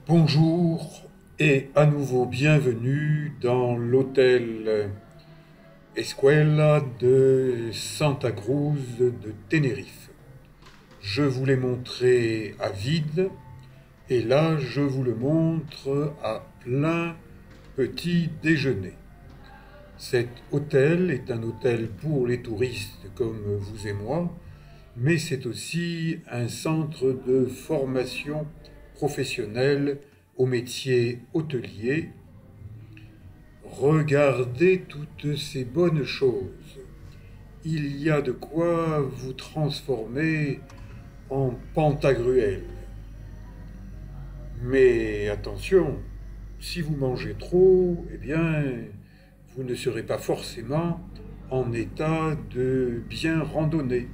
Bonjour et à nouveau bienvenue dans l'hôtel Escuela de Santa Cruz de Tenerife. Je vous l'ai montré à vide et là je vous le montre à plein petit déjeuner. Cet hôtel est un hôtel pour les touristes comme vous et moi, mais c'est aussi un centre de formation professionnelle au métier hôtelier. Regardez toutes ces bonnes choses. Il y a de quoi vous transformer en Pantagruel. Mais attention, si vous mangez trop, eh bien, vous ne serez pas forcément en état de bien randonner.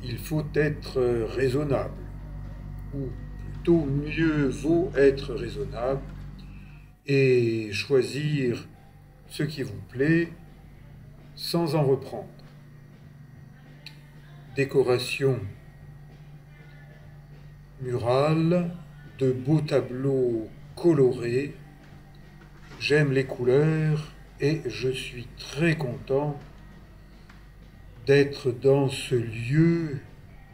Il faut être raisonnable, ou plutôt mieux vaut être raisonnable et choisir ce qui vous plaît sans en reprendre. Décoration murale, de beaux tableaux colorés. J'aime les couleurs et je suis très content d'être dans ce lieu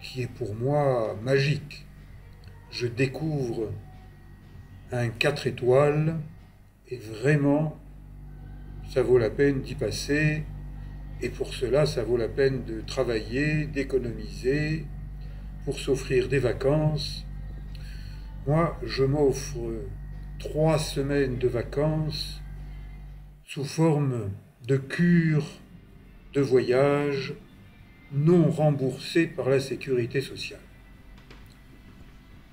qui est pour moi magique. Je découvre un 4 étoiles et vraiment, ça vaut la peine d'y passer. Et pour cela, ça vaut la peine de travailler, d'économiser, pour s'offrir des vacances. Moi, je m'offre 3 semaines de vacances sous forme de cure de voyage non remboursée par la sécurité sociale.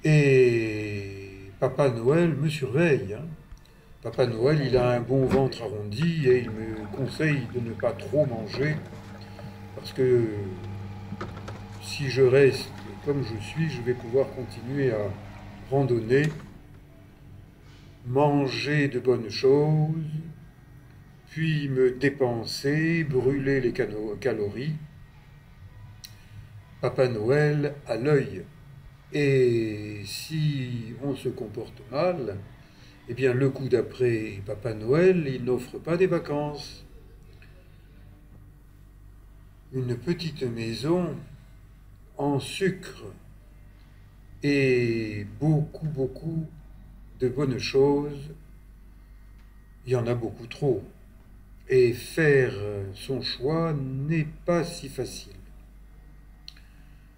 Et Papa Noël me surveille. Papa Noël, il a un bon ventre arrondi et il me conseille de ne pas trop manger parce que si je reste comme je suis, je vais pouvoir continuer à randonner, manger de bonnes choses, puis me dépenser, brûler les calories. Papa Noël a l'œil. Et si on se comporte mal, eh bien le coup d'après, Papa Noël, il n'offre pas des vacances. Une petite maison en sucre et beaucoup de bonnes choses, il y en a beaucoup trop. Et faire son choix n'est pas si facile.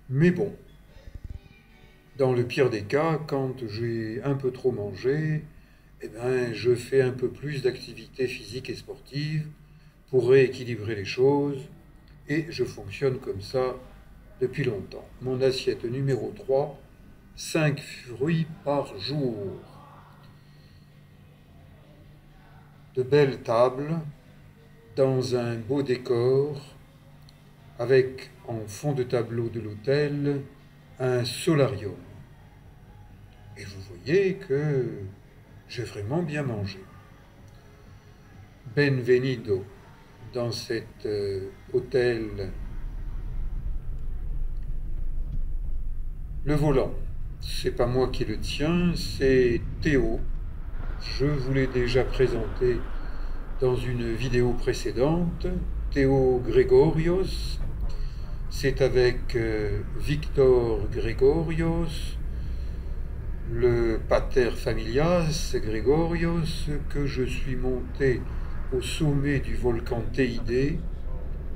Mais bon, dans le pire des cas, quand j'ai un peu trop mangé, eh ben, je fais un peu plus d'activité physique et sportive pour rééquilibrer les choses, et je fonctionne comme ça depuis longtemps. Mon assiette numéro 3, 5 fruits par jour. De belles tables, dans un beau décor, avec en fond de tableau de l'hôtel, un solarium. Et vous voyez que j'ai vraiment bien mangé. Benvenido dans cet hôtel. Le volant, c'est pas moi qui le tiens, c'est Théo. Je vous l'ai déjà présenté dans une vidéo précédente. Théo Gregorios. C'est avec Victor Gregorios, le pater familias Gregorios, que je suis monté au sommet du volcan Teide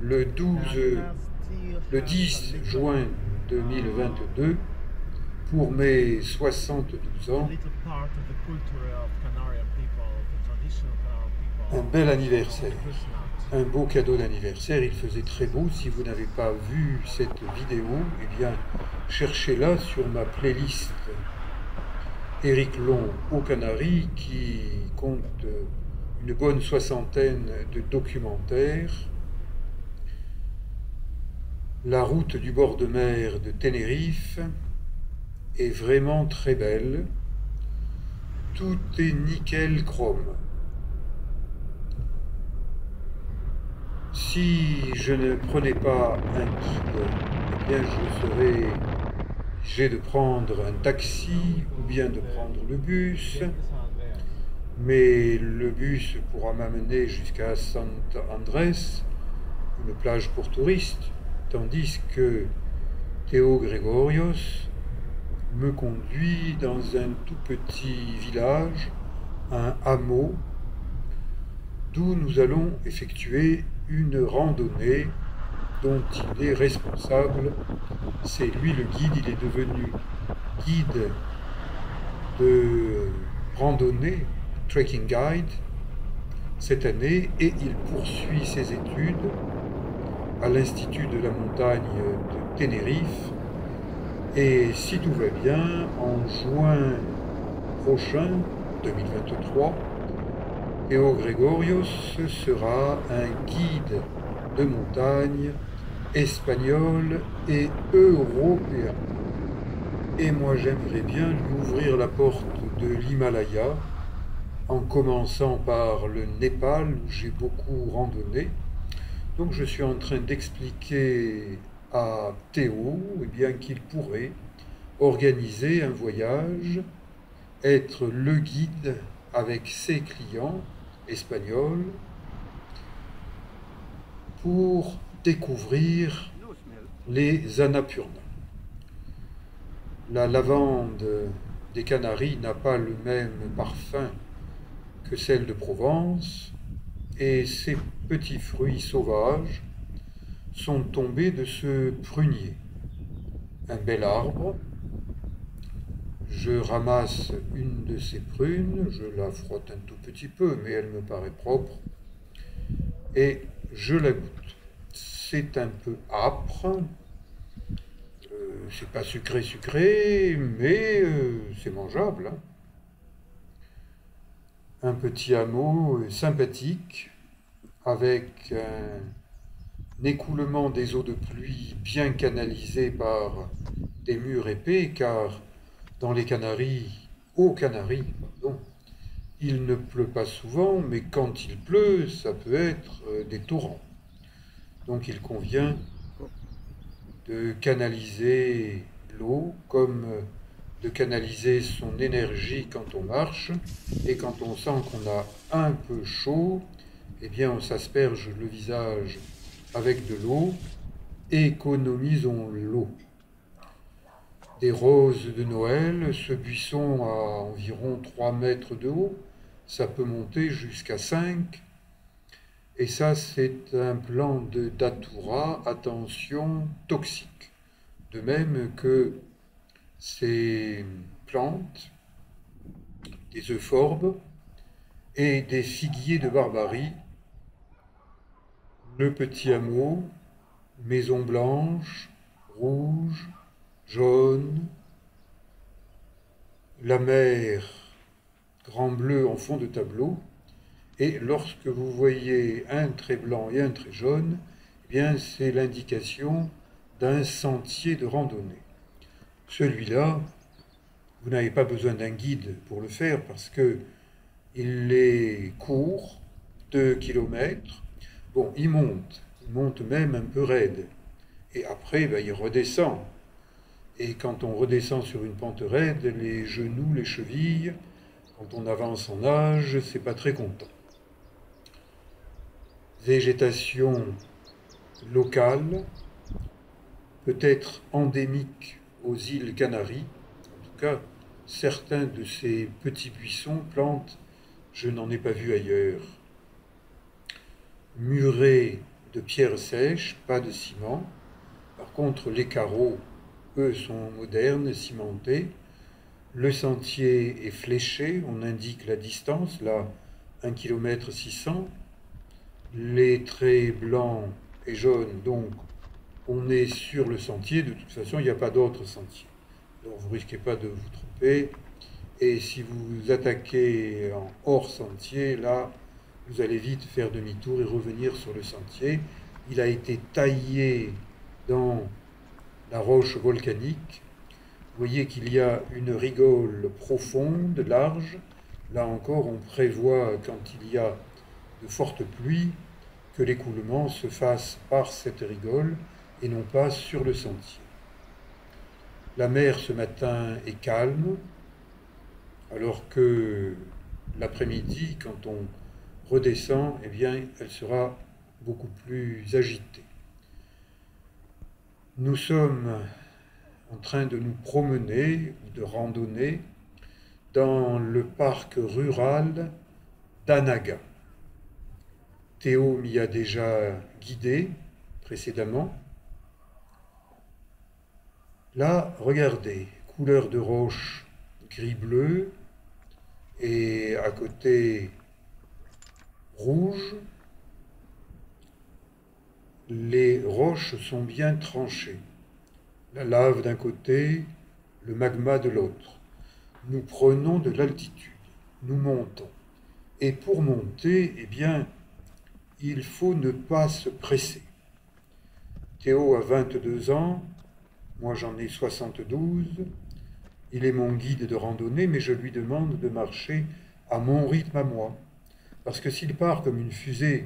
le 10 juin 2022 pour mes 72 ans. Un bel anniversaire, un beau cadeau d'anniversaire. Il faisait très beau. Si vous n'avez pas vu cette vidéo, eh bien, cherchez-la sur ma playlist Éric Long aux Canaries, qui compte une bonne 60aine de documentaires. La route du bord de mer de Tenerife est vraiment très belle. Tout est nickel chrome. Si je ne prenais pas un guide, eh bien je serais obligé de prendre un taxi ou bien de prendre le bus, mais le bus pourra m'amener jusqu'à Sant Andrés, une plage pour touristes, tandis que Théo Gregorios me conduit dans un tout petit village, un hameau, d'où nous allons effectuer une randonnée dont il est responsable. C'est lui le guide, il est devenu guide de randonnée, trekking guide, cette année, et il poursuit ses études à l'Institut de la montagne de Tenerife. Et si tout va bien, en juin prochain, 2023, Théo Gregorios sera un guide de montagne espagnol et européen. Et moi j'aimerais bien lui ouvrir la porte de l'Himalaya, en commençant par le Népal où j'ai beaucoup randonné. Donc je suis en train d'expliquer à Théo bien qu'il pourrait organiser un voyage, être le guide avec ses clients espagnols pour découvrir les Annapurna. La lavande des Canaries n'a pas le même parfum que celle de Provence, et ces petits fruits sauvages sont tombés de ce prunier. Un bel arbre. Je ramasse une de ces prunes, je la frotte un tout petit peu, mais elle me paraît propre, et je la goûte. C'est un peu âpre, c'est pas sucré sucré, mais c'est mangeable, hein. Un petit hameau sympathique, avec un écoulement des eaux de pluie bien canalisé par des murs épais, car dans les Canaries, aux Canaries, pardon, il ne pleut pas souvent, mais quand il pleut, ça peut être des torrents. Donc il convient de canaliser l'eau comme de canaliser son énergie quand on marche, et quand on sent qu'on a un peu chaud, eh bien on s'asperge le visage avec de l'eau. Économisons l'eau. Des roses de Noël, ce buisson a environ 3 mètres de haut, ça peut monter jusqu'à 5. Et ça, c'est un plant de datura, attention, toxique. De même que ces plantes, des euphorbes et des figuiers de Barbarie, le petit hameau, maison blanche, rouge, jaune, la mer, grand bleu en fond de tableau, et lorsque vous voyez un trait blanc et un trait jaune, eh bien c'est l'indication d'un sentier de randonnée. Celui-là, vous n'avez pas besoin d'un guide pour le faire parce que il est court, 2 kilomètres. Bon, il monte même un peu raide. Et après, il redescend. Et quand on redescend sur une pente raide, les genoux, les chevilles, quand on avance en âge, c'est pas très content. Végétation locale, peut-être endémique aux îles Canaries. En tout cas, certains de ces petits buissons, plantes, je n'en ai pas vu ailleurs. Murés de pierres sèches, pas de ciment. Par contre, les carreaux, eux, sont modernes, cimentés. Le sentier est fléché, on indique la distance, là, 1 km 600. Les traits blancs et jaunes, donc on est sur le sentier. De toute façon, il n'y a pas d'autre sentier. Donc vous ne risquez pas de vous tromper. Et si vous attaquez en hors sentier, là, vous allez vite faire demi-tour et revenir sur le sentier. Il a été taillé dans la roche volcanique. Vous voyez qu'il y a une rigole profonde, large. Là encore, on prévoit, quand il y a de fortes pluies, que l'écoulement se fasse par cette rigole et non pas sur le sentier. La mer ce matin est calme, alors que l'après-midi, quand on redescend, eh bien, elle sera beaucoup plus agitée. Nous sommes en train de nous promener ou de randonner dans le parc rural d'Anaga. Théo m'y a déjà guidé précédemment. Là, regardez, couleur de roche gris-bleu et à côté rouge. Les roches sont bien tranchées. La lave d'un côté, le magma de l'autre. Nous prenons de l'altitude, nous montons. Et pour monter, eh bien, il faut ne pas se presser. Théo a 22 ans, moi j'en ai 72. Il est mon guide de randonnée, mais je lui demande de marcher à mon rythme à moi. Parce que s'il part comme une fusée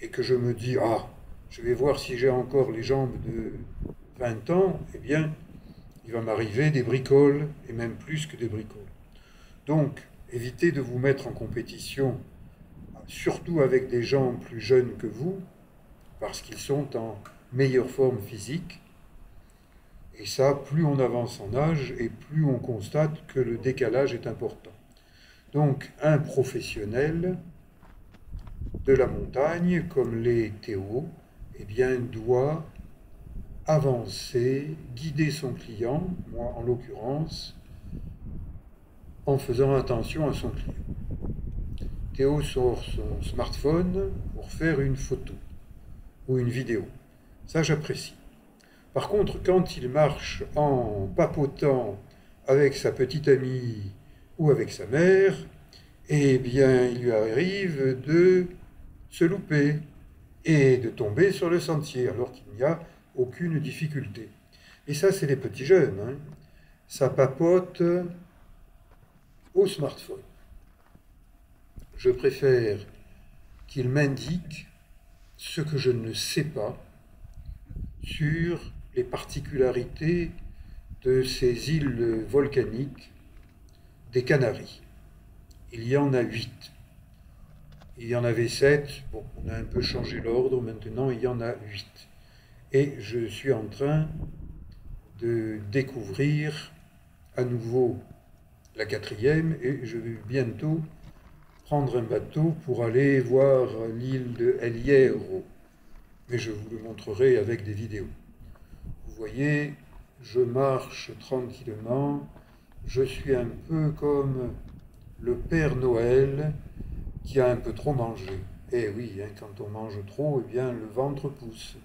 et que je me dis « Ah, je vais voir si j'ai encore les jambes de 20 ans », eh bien, il va m'arriver des bricoles, et même plus que des bricoles. Donc, évitez de vous mettre en compétition, surtout avec des gens plus jeunes que vous, parce qu'ils sont en meilleure forme physique. Et ça, plus on avance en âge, et plus on constate que le décalage est important. Donc, un professionnel de la montagne, comme les Théo, eh bien, doit avancer, guider son client, moi en l'occurrence, en faisant attention à son client. Théo sort son smartphone pour faire une photo ou une vidéo. Ça, j'apprécie. Par contre, quand il marche en papotant avec sa petite amie ou avec sa mère, eh bien, il lui arrive de se louper et de tomber sur le sentier, alors qu'il n'y a aucune difficulté. Et ça, c'est les petits jeunes. Hein. Ça papote au smartphone. Je préfère qu'il m'indique ce que je ne sais pas sur les particularités de ces îles volcaniques des Canaries. Il y en a 8. Il y en avait 7. Bon, on a un peu changé l'ordre. Maintenant, il y en a 8. Et je suis en train de découvrir à nouveau la 4e et je vais bientôt prendre un bateau pour aller voir l'île de El Hierro. Mais je vous le montrerai avec des vidéos. Vous voyez, je marche tranquillement. Je suis un peu comme le Père Noël qui a un peu trop mangé. Eh oui, hein, quand on mange trop, eh bien, le ventre pousse.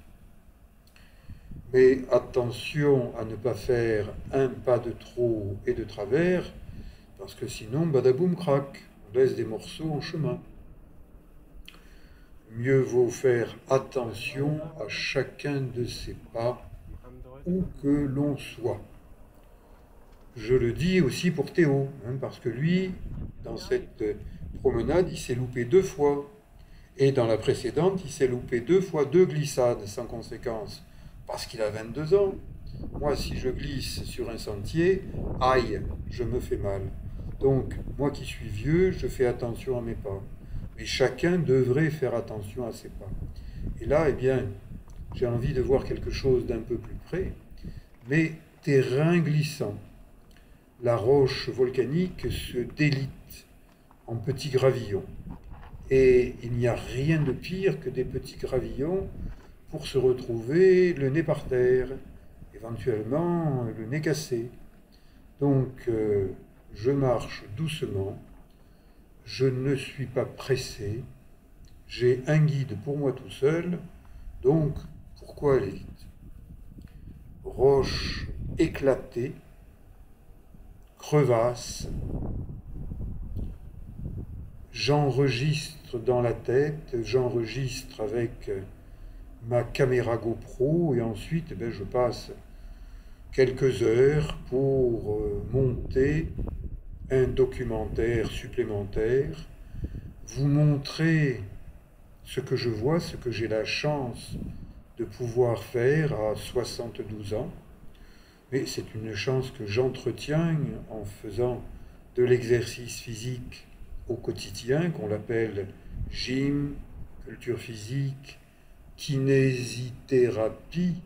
Mais attention à ne pas faire un pas de trop et de travers, parce que sinon, badaboum crac, on laisse des morceaux en chemin. Mieux vaut faire attention à chacun de ses pas, où que l'on soit. Je le dis aussi pour Théo, hein, parce que lui, dans cette promenade, il s'est loupé 2 fois. Et dans la précédente, il s'est loupé 2 fois 2 glissades sans conséquence, parce qu'il a 22 ans. Moi, si je glisse sur un sentier, aïe, je me fais mal. Donc, moi qui suis vieux, je fais attention à mes pas. Mais chacun devrait faire attention à ses pas. Et là, eh bien, j'ai envie de voir quelque chose d'un peu plus près, mais terrain glissant. La roche volcanique se délite en petits gravillons. Et il n'y a rien de pire que des petits gravillons pour se retrouver le nez par terre, éventuellement le nez cassé. Donc, je marche doucement, je ne suis pas pressé, j'ai un guide pour moi tout seul, donc pourquoi aller vite? Roche éclatée, crevasse, j'enregistre dans la tête, j'enregistre avec ma caméra GoPro et ensuite je passe quelques heures pour monter un documentaire supplémentaire, vous montrer ce que je vois, ce que j'ai la chance de pouvoir faire à 72 ans. Mais c'est une chance que j'entretiens en faisant de l'exercice physique au quotidien, qu'on l'appelle gym, culture physique, kinésithérapie.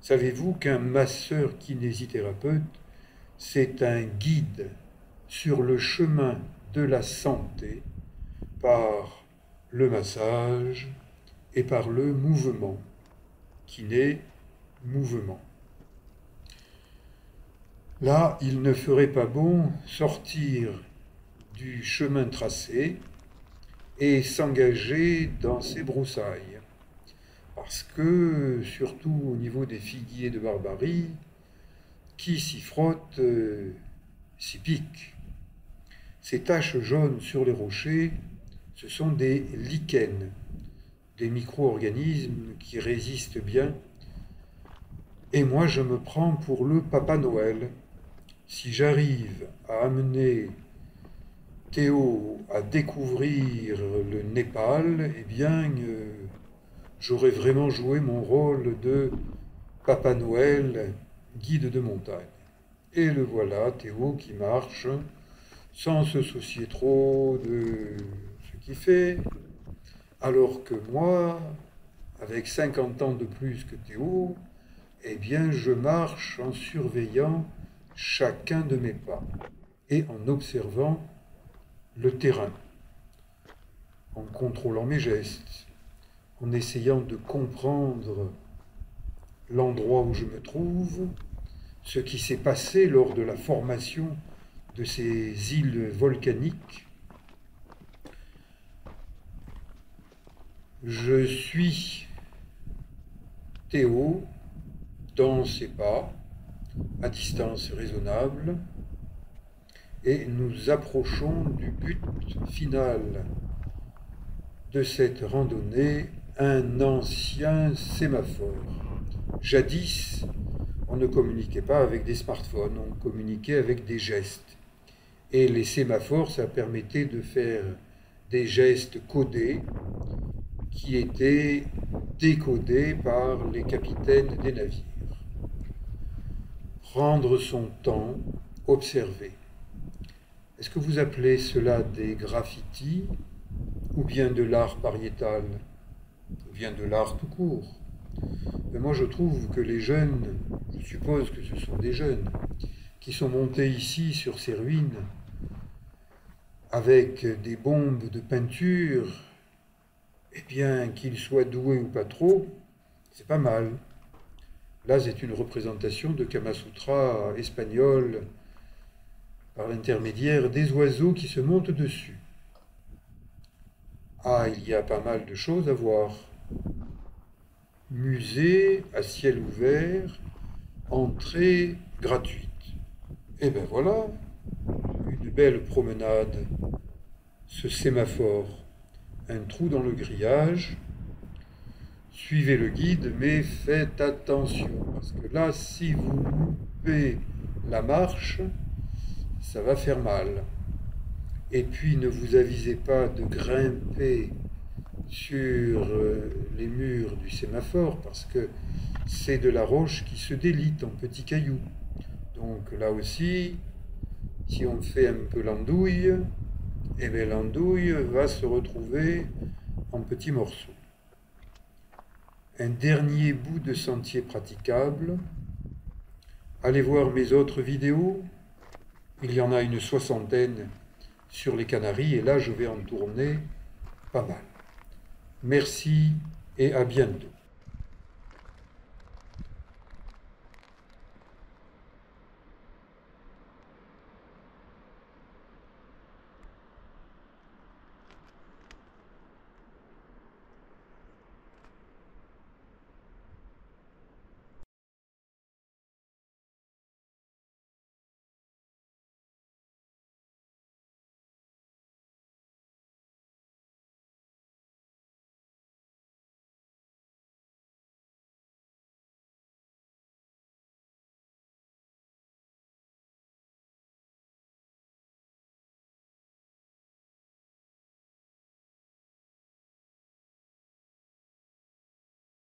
Savez-vous qu'un masseur kinésithérapeute, c'est un guide sur le chemin de la santé par le massage et par le mouvement, kiné, mouvement. Là, il ne ferait pas bon sortir du chemin tracé et s'engager dans ces broussailles. Parce que, surtout au niveau des figuiers de Barbarie, qui s'y frotte s'y pique. Ces taches jaunes sur les rochers, ce sont des lichens, des micro-organismes qui résistent bien. Et moi, je me prends pour le Papa Noël. Si j'arrive à amener Théo à découvrir le Népal, eh bien, j'aurais vraiment joué mon rôle de Papa Noël, guide de montagne. Et le voilà, Théo, qui marche sans se soucier trop de ce qu'il fait, alors que moi, avec 50 ans de plus que Théo, eh bien, je marche en surveillant chacun de mes pas et en observant le terrain, en contrôlant mes gestes, en essayant de comprendre l'endroit où je me trouve, ce qui s'est passé lors de la formation de ces îles volcaniques. Je suis Théo dans ses pas, à distance raisonnable, et nous approchons du but final de cette randonnée, un ancien sémaphore. Jadis, on ne communiquait pas avec des smartphones, on communiquait avec des gestes. Et les sémaphores, ça permettait de faire des gestes codés qui étaient décodés par les capitaines des navires. Prendre son temps, observer. Est-ce que vous appelez cela des graffitis ou bien de l'art pariétal ou bien de l'art tout court? Mais moi je trouve que les jeunes, je suppose que ce sont des jeunes, qui sont montés ici sur ces ruines avec des bombes de peinture, eh bien qu'ils soient doués ou pas trop, c'est pas mal. Là c'est une représentation de Kamasutra espagnol par l'intermédiaire des oiseaux qui se montent dessus. Ah, il y a pas mal de choses à voir. Musée à ciel ouvert, entrée gratuite. Et ben voilà, une belle promenade, ce sémaphore, un trou dans le grillage. Suivez le guide, mais faites attention, parce que là, si vous loupez la marche, ça va faire mal. Et puis ne vous avisez pas de grimper sur les murs du sémaphore, parce que c'est de la roche qui se délite en petits cailloux. Donc là aussi, si on fait un peu l'andouille, eh bien l'andouille va se retrouver en petits morceaux. Un dernier bout de sentier praticable. Allez voir mes autres vidéos. Il y en a une 60aine sur les Canaries et là je vais en tourner pas mal. Merci et à bientôt.